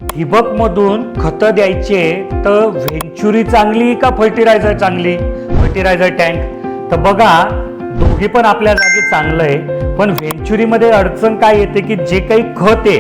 ठिबकमधून खतं द्यायचे तर व्हेंचुरी चांगली का फर्टिलायझर चांगली? फर्टिलायझर टँक तर बघा, दोघी पण आपल्या जागी चांगलं आहे, पण व्हेंचुरीमध्ये अडचण काय येते की जे काही खत आहे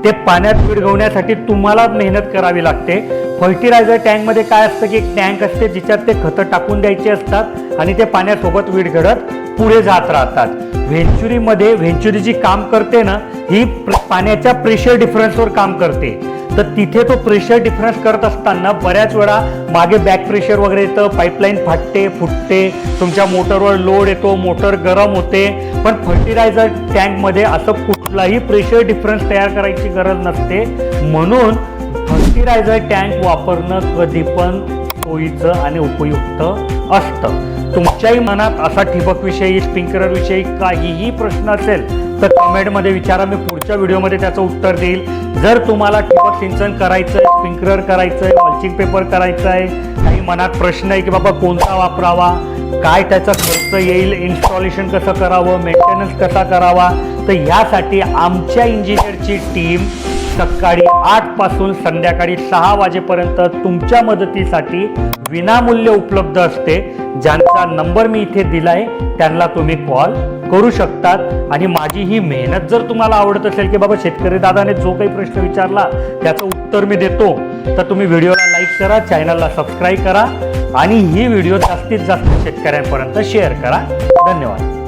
ते पाण्यात विरघळवण्यासाठी तुम्हाला मेहनत करावी लागते. फर्टिलायझर टँकमध्ये काय असतं की एक टँक असते जिच्यात ते खतं टाकून द्यायचे असतात आणि ते पाण्यासोबत विरघळत पुढे जात राहतात. व्हेंचुरीमध्ये व्हेंचुरी जी काम करते ना, ही पाण्याच्या प्रेशर डिफरन्सवर काम करते. तर तिथे तो प्रेशर डिफरन्स करत असताना बऱ्याच वेळा मागे बॅक प्रेशर वगैरे येतं, पाईपलाईन फाटते फुटते, तुमच्या मोटरवर लोड येतो, मोटर गरम होते. पण फर्टिलायझर टँकमध्ये असं कुठलाही प्रेशर डिफरन्स तयार करायची गरज नसते. म्हणून फर्टिलायझर टँक वापरणं कधी पण सोयीचं आणि उपयुक्त असतं. तुमच्याही मनात असा ठिबकविषयी, स्प्रिंकलरविषयी काहीही प्रश्न असेल तर कमेंटमध्ये विचारा, मी पुढच्या व्हिडिओमध्ये त्याचं उत्तर देईल. जर तुम्हाला ठिबक सिंचन करायचं आहे, स्प्रिंकलर करायचं आहे, मल्चिंग पेपर करायचं आहे, काही मनात प्रश्न आहे की बाबा कोणता वापरावा, काय त्याचा खर्च येईल, इन्स्टॉलेशन कसं करावं, मेंटेनन्स कसा करावा, तर यासाठी आमच्या इंजिनियरची टीम सकाळी 8 पासून संध्याकाळी 6 वाजेपर्यंत तुमच्या मदतीसाठी विनामूल्य उपलब्ध असते. ज्यांचा नंबर मी इथे दिलाय त्यांना तुम्ही कॉल करू शकतात. आणि माझी ही मेहनत जर तुम्हाला आवडत असेल की बाबा शेतकरी दादाने जो काही प्रश्न विचारला त्याचं उत्तर मी देतो, तर तुम्ही व्हिडिओला लाईक करा, चॅनलला सबस्क्राईब करा आणि ही व्हिडिओ जास्तीत जास्त शेतकऱ्यांपर्यंत शेअर करा. धन्यवाद.